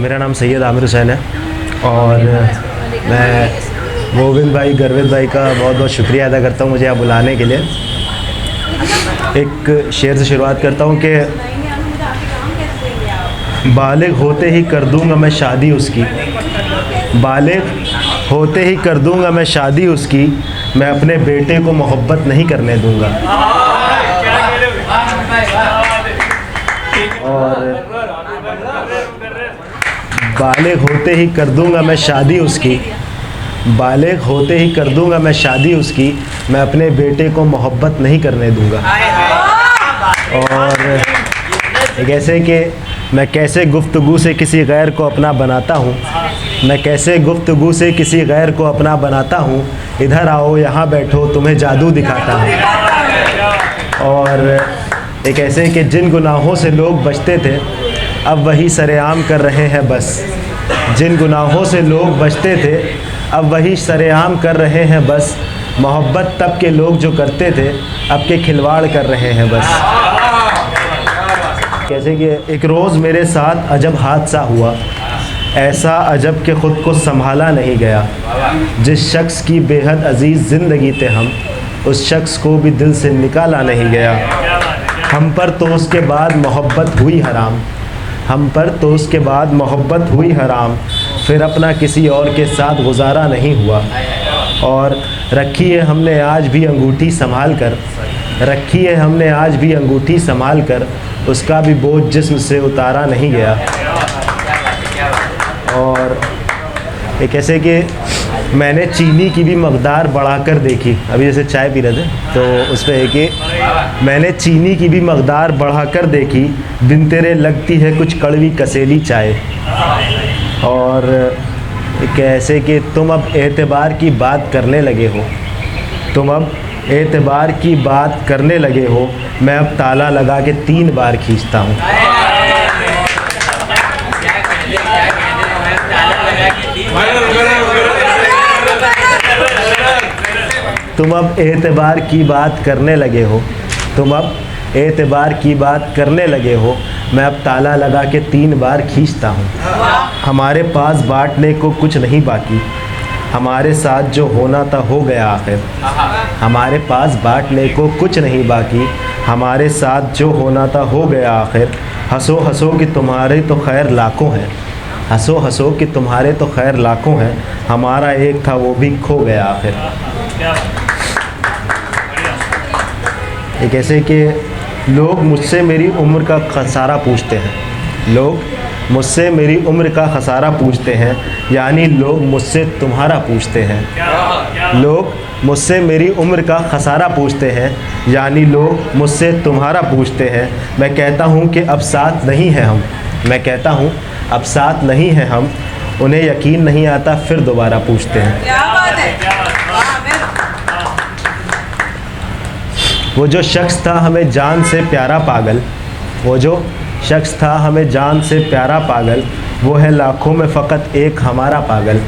मेरा नाम सैयद आमिर हुसैन है और मैं गोविंद भाई गर्वित भाई का बहुत बहुत शुक्रिया अदा करता हूँ मुझे यहाँ बुलाने के लिए। एक शेर से शुरुआत करता हूँ कि बालिग होते ही कर दूँगा मैं शादी उसकी, बालिग होते ही कर दूँगा मैं शादी उसकी, मैं अपने बेटे को मोहब्बत नहीं करने दूँगा। और बालिग होते ही कर दूँगा मैं शादी उसकी, बालिग होते ही कर दूँगा मैं शादी उसकी, मैं अपने बेटे को मोहब्बत नहीं करने दूँगा। और एक ऐसे कि मैं कैसे गुफ्तगू से किसी गैर को अपना बनाता हूँ, मैं कैसे गुफ्तगू से किसी गैर को अपना बनाता हूँ, इधर आओ यहाँ बैठो तुम्हें जादू दिखाता हूँ। और एक ऐसे कि जिन गुनाहों से लोग बचते थे अब वही सरेआम कर रहे हैं बस, जिन गुनाहों से लोग बचते थे अब वही सरेआम कर रहे हैं बस, मोहब्बत तब के लोग जो करते थे अब के खिलवाड़ कर रहे हैं बस। कैसे कि एक रोज़ मेरे साथ अजब हादसा हुआ, ऐसा अजब कि ख़ुद को संभाला नहीं गया, जिस शख्स की बेहद अजीज़ ज़िंदगी थे हम उस शख्स को भी दिल से निकाला नहीं गया। हम पर तो उसके बाद मोहब्बत हुई हराम, हम पर तो उसके बाद मोहब्बत हुई हराम, फिर अपना किसी और के साथ गुजारा नहीं हुआ। और रखी है हमने आज भी अंगूठी संभाल कर, रखी है हमने आज भी अंगूठी संभाल कर, उसका भी बोझ जिस्म से उतारा नहीं गया। और एक ऐसे कि मैंने चीनी की भी मकदार बढ़ाकर देखी, अभी जैसे चाय पी रहे थे तो उस पर है कि मैंने चीनी की भी मकदार बढ़ाकर देखी, बिन तेरे लगती है कुछ कड़वी कसेली चाय। और एक ऐसे कि तुम अब एतबार की बात करने लगे हो, तुम अब एतबार की बात करने लगे हो, मैं अब ताला लगा के 3 बार खींचता हूँ। तुम अब एतबार की बात करने लगे हो, तुम अब एतबार की बात करने लगे हो, मैं अब ताला लगा के 3 बार खींचता हूँ। हमारे पास बांटने को कुछ नहीं बाकी, हमारे साथ जो होना था हो गया आखिर, हमारे पास बांटने को कुछ नहीं बाकी, हमारे साथ जो होना था हो गया आखिर। हंसो हंसो कि तुम्हारे तो खैर लाखों हैं, हंसो हंसो कि तुम्हारे तो खैर लाखों हैं, हमारा एक था वो भी खो गया आखिर। एक ऐसे कि लोग मुझसे मेरी उम्र का खसारा पूछते हैं, लोग मुझसे मेरी उम्र का खसारा पूछते हैं, यानी लोग मुझसे तुम्हारा पूछते हैं। लोग मुझसे मेरी उम्र का खसारा पूछते हैं, यानी लोग मुझसे तुम्हारा पूछते हैं। मैं कहता हूँ कि अब साथ नहीं हैं हम, मैं कहता हूँ अब साथ नहीं हैं हम, उन्हें यकीन नहीं आता फिर दोबारा पूछते हैं। क्या बात है। वो जो शख्स था हमें जान से प्यारा पागल, वो जो शख्स था हमें जान से प्यारा पागल, वो है लाखों में फ़कत एक हमारा पागल।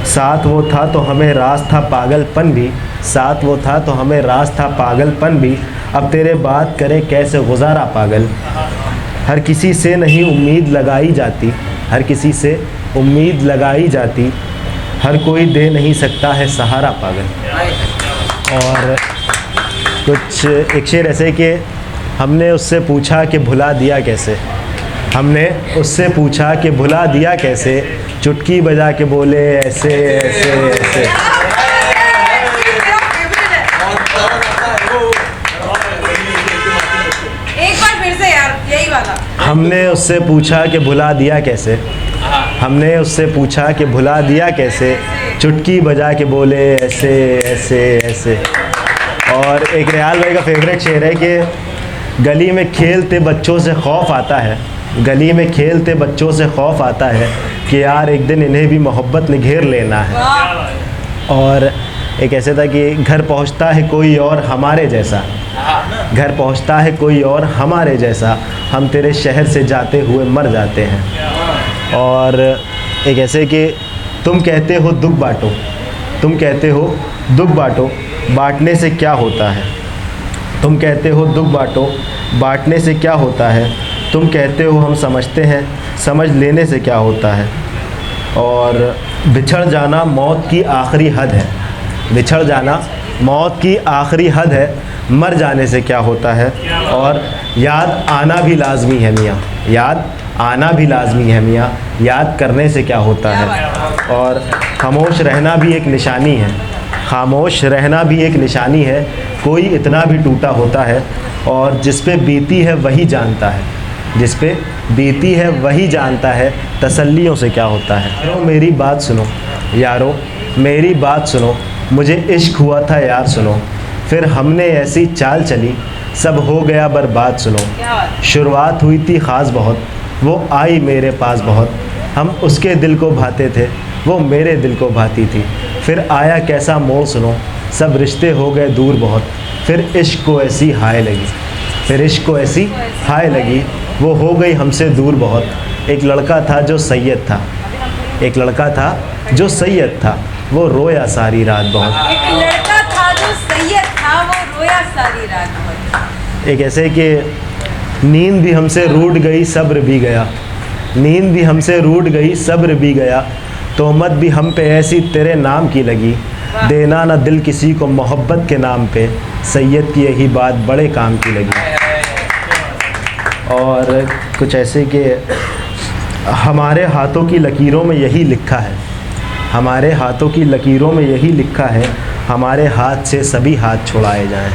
साथ वो था तो हमें राज था पागलपन भी, साथ वो था तो हमें राज था पागलपन भी, अब तेरे बात करे कैसे गुजारा पागल। हर किसी से नहीं उम्मीद लगाई जाती, हर किसी से उम्मीद लगाई जाती, हर कोई दे नहीं सकता है सहारा पागल। और कुछ एक शेर ऐसे कि हमने उससे पूछा कि भुला दिया कैसे, हमने उससे पूछा कि भुला दिया कैसे, चुटकी बजा के बोले ऐसे ऐसे ऐसे। एक बार फिर से यार यही वाला। हमने उससे पूछा कि भुला दिया कैसे, हमने उससे पूछा कि भुला दिया कैसे, चुटकी बजा के बोले ऐसे ऐसे ऐसे। और एक रियाल भाई का फेवरेट शेर है कि गली में खेलते बच्चों से खौफ आता है, गली में खेलते बच्चों से खौफ आता है कि यार एक दिन इन्हें भी मोहब्बत ने घेर लेना है। और एक ऐसे था कि घर पहुंचता है कोई और हमारे जैसा, घर पहुंचता है कोई और हमारे जैसा, हम तेरे शहर से जाते हुए मर जाते हैं। और एक ऐसे कि तुम कहते हो दुख बांटो, तुम कहते हो दुख बांटो, बांटने से क्या होता है, तुम कहते हो दुख बांटो, बांटने से क्या होता है, तुम कहते हो हम समझते हैं, समझ लेने से क्या होता है। और बिछड़ जाना मौत की आखिरी हद है, बिछड़ जाना मौत की आखिरी हद है, मर जाने से क्या होता है। और याद आना भी लाजमी है मियाँ, याद आना भी लाजमी है मियाँ, याद करने से क्या होता है। और खामोश रहना भी एक निशानी है, खामोश रहना भी एक निशानी है, कोई इतना भी टूटा होता है। और जिस पे बीती है वही जानता है, जिस पे बीती है वही जानता है, तसल्लियों से क्या होता है। यारो मेरी बात सुनो, यारो मेरी बात सुनो, मुझे इश्क हुआ था यार सुनो, फिर हमने ऐसी चाल चली, सब हो गया बर्बाद सुनो। शुरुआत हुई थी ख़ास बहुत, वो आई मेरे पास बहुत, हम उसके दिल को भाते थे, वो मेरे दिल को भाती थी, फिर आया कैसा मोड़ सुनो, सब रिश्ते हो गए दूर बहुत, फिर इश्क को ऐसी हाय लगी, फिर इश्क को ऐसी हाय लगी, वो हो गई हमसे दूर बहुत। एक लड़का था जो सैयद था, एक लड़का था जो सैयद था, वो रोया सारी रात बहुत। एक लड़का था जो सैयद था, वो रोया सारी रात बहुत। एक ऐसे कि नींद भी हमसे रूठ गई सब्र भी गया, नींद भी हमसे रूठ गई सब्र भी गया, तोहमत भी हम पे ऐसी तेरे नाम की लगी, देना ना दिल किसी को मोहब्बत के नाम पे, सैयद की यही बात बड़े काम की लगी। और कुछ ऐसे कि हमारे हाथों की लकीरों में यही लिखा है, हमारे हाथों की लकीरों में यही लिखा है, हमारे हाथ से सभी हाथ छुड़ाए जाएं।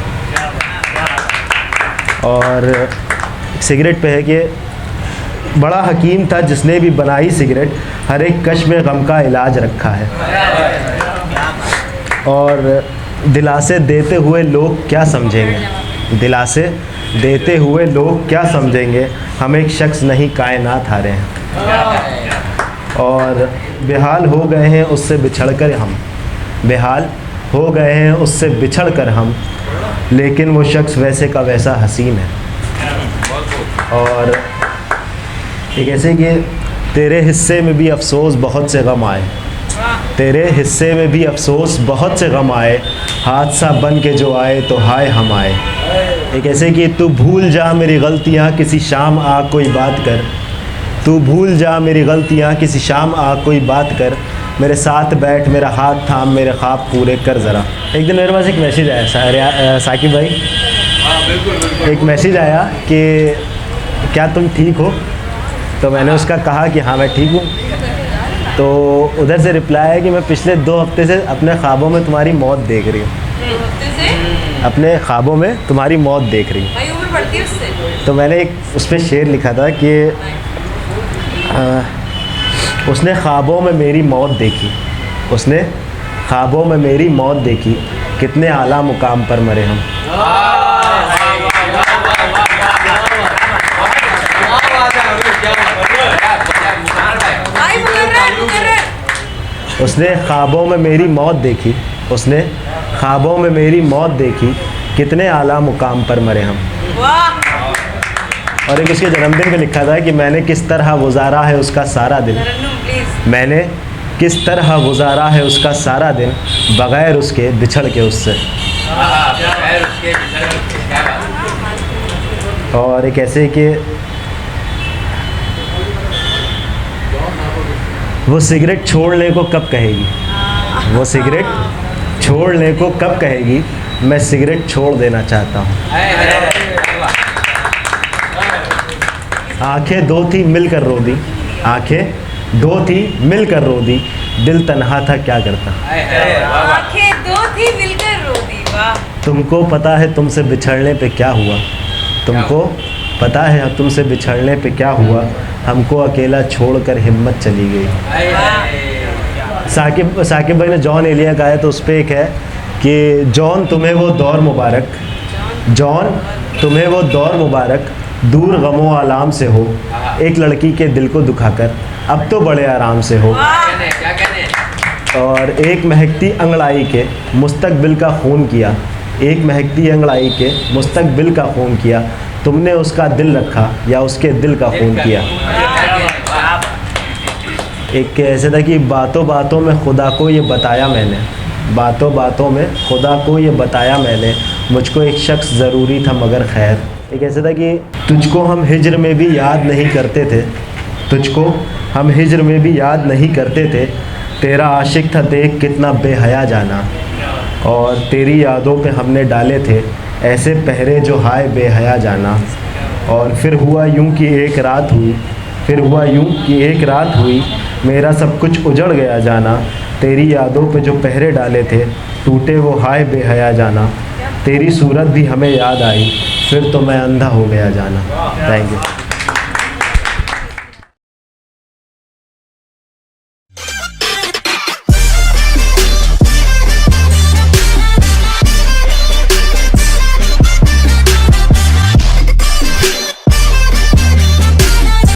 और सिगरेट पे है कि बड़ा हकीम था जिसने भी बनाई सिगरेट, हर एक कश में गम का इलाज रखा है। और दिलासे देते हुए लोग क्या समझेंगे, दिलासे देते हुए लोग क्या समझेंगे, हम एक शख्स नहीं कायनात हारे हैं। और बेहाल हो गए हैं उससे बिछड़कर हम, बेहाल हो गए हैं उससे बिछड़कर हम, लेकिन वो शख्स वैसे का वैसा हसीन है। और एक ऐसे कि तेरे हिस्से में भी अफसोस बहुत से गम आए, तेरे हिस्से में भी अफसोस बहुत से गम आए, हादसा बन के जो आए तो हाय हम आए। एक ऐसे कि तू भूल जा मेरी गलतियाँ किसी शाम आ कोई बात कर, तू भूल जा मेरी गलतियाँ किसी शाम आ कोई बात कर, मेरे साथ बैठ मेरा हाथ थाम मेरे ख्वाब पूरे कर ज़रा। एक दिन मेरे पास एक मैसेज आया साकिब भाई, एक मैसेज आया कि क्या तुम ठीक हो, तो मैंने उसका कहा कि हाँ मैं ठीक हूँ। तो उधर से रिप्लाई है कि मैं पिछले 2 हफ्ते से अपने ख्वाबों में तुम्हारी मौत देख रही हूँ, अपने ख्वाबों में तुम्हारी मौत देख रही हूँ। उम्र बढ़ती है उससे। तो मैंने एक उस पर शेर लिखा था कि उसने ख्वाबों में मेरी मौत देखी, उसने ख्वाबों में मेरी मौत देखी, कितने आला मुकाम पर मरे हम। उसने ख्वाबों में मेरी मौत देखी, उसने ख्वाबों में मेरी मौत देखी, कितने आला मुकाम पर मरे हम। और एक उसके जन्मदिन पे लिखा था कि मैंने किस तरह गुजारा है उसका सारा दिन, मैंने किस तरह गुजारा है उसका सारा दिन, बग़ैर उसके बिछड़ के उससे। और एक ऐसे कि वो सिगरेट छोड़ने को कब कहेगी, वो सिगरेट छोड़ने को कब कहेगी, मैं सिगरेट छोड़ देना चाहता हूँ। आंखें 2 थी मिलकर रो दी, आंखें 2 थी मिलकर रो दी, दिल तन्हा था क्या करता। आंखें 2 थी मिलकर रो दी। वाह। तुमको पता है तुमसे बिछड़ने पे क्या हुआ, तुमको पता है तुमसे बिछड़ने पे क्या हुआ, हमको अकेला छोड़कर हिम्मत चली गई। साकिब भाई ने जॉन एलिया गाया, तो उस पर एक है कि जॉन तुम्हें वो दौर मुबारक, जॉन तुम्हें वो दौर मुबारक, दूर गमो आलाम से हो, एक लड़की के दिल को दुखाकर अब तो बड़े आराम से हो। और एक महकती अंगड़ाई के मुस्तकबिल का खून किया, एक महकती अंगड़ाई के मुस्तकबिल का खून किया, तुमने उसका दिल रखा या उसके दिल का खून किया। एक ऐसे था कि बातों बातों में खुदा को ये बताया मैंने, बातों बातों में खुदा को ये बताया मैंने, मुझको एक शख्स ज़रूरी था मगर खैर। एक ऐसे था कि तुझको हम हिज्र में भी याद नहीं करते थे, तुझको हम हिज्र में भी याद नहीं करते थे, तेरा आशिक था देख कितना बेहया जाना। और तेरी यादों पे हमने डाले थे ऐसे पहरे जो हाय बेहया जाना। और फिर हुआ यूं कि एक रात हुई, फिर हुआ यूं कि एक रात हुई, मेरा सब कुछ उजड़ गया जाना। तेरी यादों पे जो पहरे डाले थे टूटे वो हाय बेहया जाना। तेरी सूरत भी हमें याद आई, फिर तो मैं अंधा हो गया जाना। Thank you.